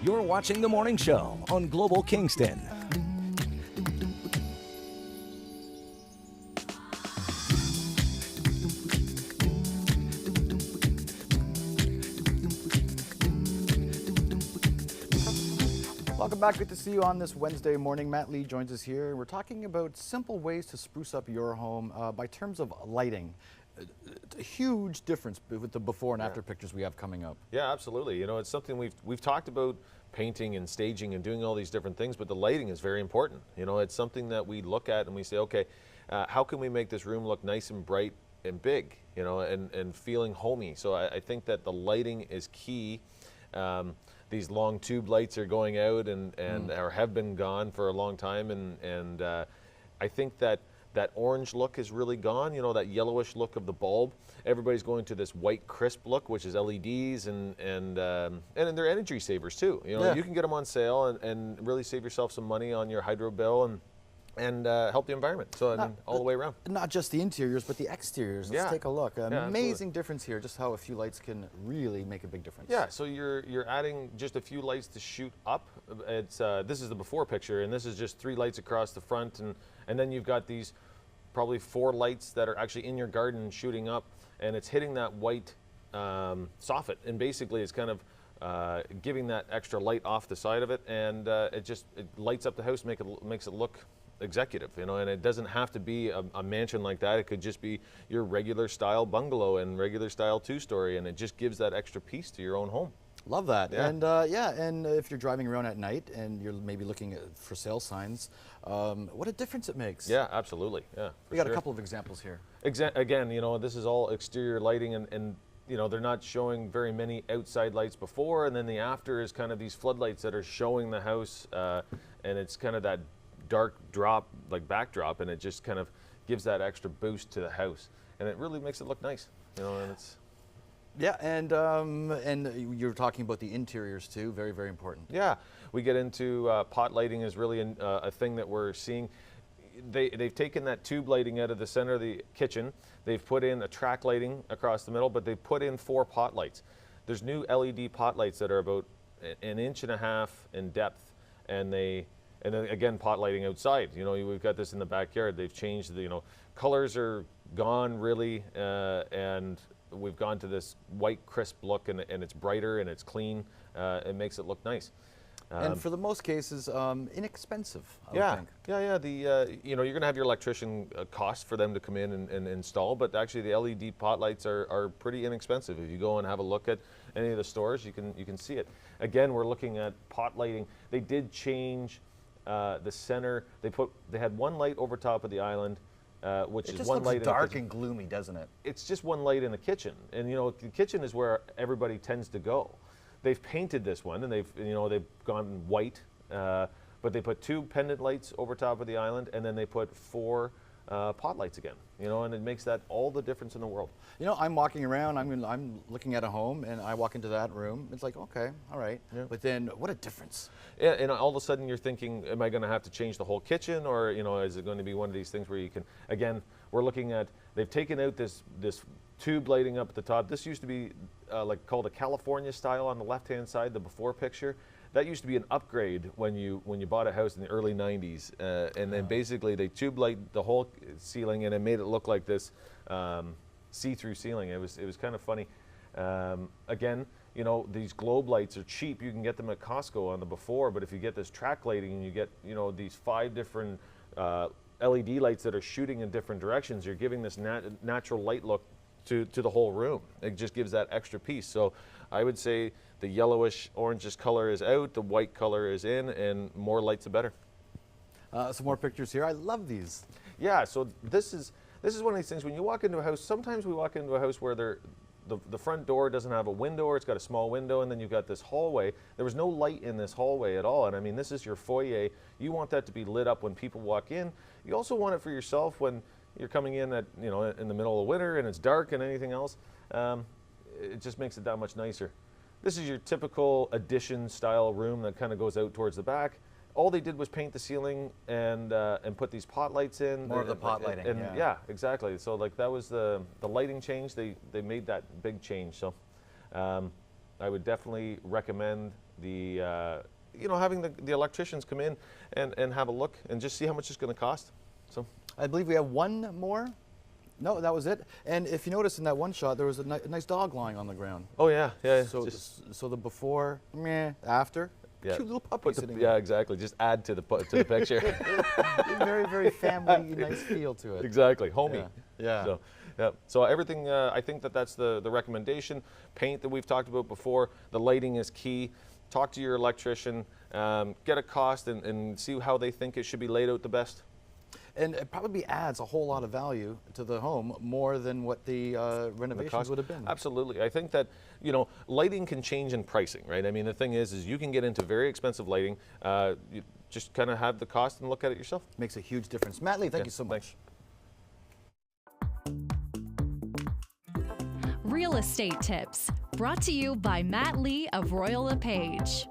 You're watching The Morning Show on Global Kingston. Welcome back. Good to see you on this Wednesday morning. Matt Lee joins us here. We're talking about simple ways to spruce up your home by terms of lighting. A huge difference with the before and after pictures we have coming up. Yeah, absolutely. You know, it's something we've talked about, painting and staging and doing all these different things, but the lighting is very important. You know, it's something that we look at and we say, okay, how can we make this room look nice and bright and big, you know, and feeling homey? So I think that the lighting is key. These long tube lights are going out and or have been gone for a long time, and I think that orange look is really gone, you know, that yellowish look of the bulb. Everybody's going to this white crisp look, which is LEDs, and they're energy savers too. You know, you can get them on sale and really save yourself some money on your hydro bill and help the environment. So all the way around. Not just the interiors, but the exteriors. Let's take a look. Amazing difference here, just how a few lights can really make a big difference. Yeah, so you're adding just a few lights to shoot up. It's this is the before picture, and this is just 3 lights across the front, and then you've got these probably 4 lights that are actually in your garden shooting up, and it's hitting that white soffit, and basically it's kind of giving that extra light off the side of it, and it lights up the house, makes it look executive, you know, and it doesn't have to be a mansion like that. It could just be your regular style bungalow and regular style 2-story, and it just gives that extra piece to your own home. Love that. Yeah. And if you're driving around at night and you're maybe looking at for sale signs, what a difference it makes. Yeah, absolutely. Yeah, we got a couple of examples here. Again, you know, this is all exterior lighting, and you know, they're not showing very many outside lights before, and then the after is kind of these floodlights that are showing the house, and it's kind of that dark drop, like backdrop, and it just kind of gives that extra boost to the house, and it really makes it look nice, you know. And it's and you're talking about the interiors too, very, very important. Yeah, we get into pot lighting is really a thing that we're seeing. They've taken that tube lighting out of the center of the kitchen. They've put in a track lighting across the middle, but they've put in 4 pot lights. There's new LED pot lights that are about 1.5 inches in depth, and then again, pot lighting outside. You know, we've got this in the backyard. They've changed the, you know, colors are gone really, and we've gone to this white crisp look, and it's brighter and it's clean. It makes it look nice. And for the most cases, inexpensive, I would think. Yeah. The you know, you're gonna have your electrician cost for them to come in and install, but actually the LED pot lights are pretty inexpensive. If you go and have a look at any of the stores, you can see it. Again, we're looking at pot lighting. They did change the center. They had 1 light over top of the island, which is 1 light. It just looks dark and gloomy, doesn't it? It's just 1 light in the kitchen, and you know, the kitchen is where everybody tends to go. They've painted this one, and they've gone white, but they put 2 pendant lights over top of the island, and then they put 4 pot lights again. You know, and it makes that all the difference in the world. You know, I'm walking around, I'm looking at a home, and I walk into that room. It's like, okay, all right. Yeah. But then, what a difference. Yeah, and all of a sudden you're thinking, am I going to have to change the whole kitchen, or you know, is it going to be one of these things where you can? Again, we're looking at, they've taken out this tube lighting up at the top. This used to be like called a California style on the left-hand side, the before picture. That used to be an upgrade when you bought a house in the early 90s, and then basically they tube light the whole ceiling, and it made it look like this see-through ceiling. It was kind of funny. Again, you know, these globe lights are cheap. You can get them at Costco on the before, but if you get this track lighting and you get, you know, these 5 different LED lights that are shooting in different directions, you're giving this natural light look to the whole room. It just gives that extra piece. So I would say the yellowish orangish color is out, the white color is in, and more lights the better. Some more pictures here. I love these. Yeah, so this is one of these things, when you walk into a house, sometimes we walk into a house where the front door doesn't have a window, or it's got a small window, and then you've got this hallway. There was no light in this hallway at all, and I mean, this is your foyer. You want that to be lit up when people walk in. You also want it for yourself when you're coming in at, you know, in the middle of winter and it's dark and anything else. It just makes it that much nicer. This is your typical addition style room that kind of goes out towards the back. All they did was paint the ceiling and put these pot lights in. More of the pot lighting. Yeah, exactly. So like that was the lighting change. They made that big change. So I would definitely recommend the having the electricians come in and have a look and just see how much it's going to cost. So I believe we have one more. No, that was it. And if you notice in that one shot, there was a nice dog lying on the ground. oh yeah, yeah. So the before, meh, after, Yeah. cute little puppy sitting yeah, there. exactly. Just add to the picture. Very, very family, nice feel to it. Exactly, homey. Yeah. So, yeah. So everything, I think that's the recommendation. Paint that we've talked about before. The lighting is key. Talk to your electrician. Get a cost and see how they think it should be laid out the best. And it probably adds a whole lot of value to the home, more than what the renovations would have been. Absolutely. I think that, lighting can change in pricing, right? I mean, the thing is you can get into very expensive lighting. You just kind of have the cost and look at it yourself. Makes a huge difference. Matt Lee, thank you so much. Real Estate Tips, brought to you by Matt Lee of Royal LePage.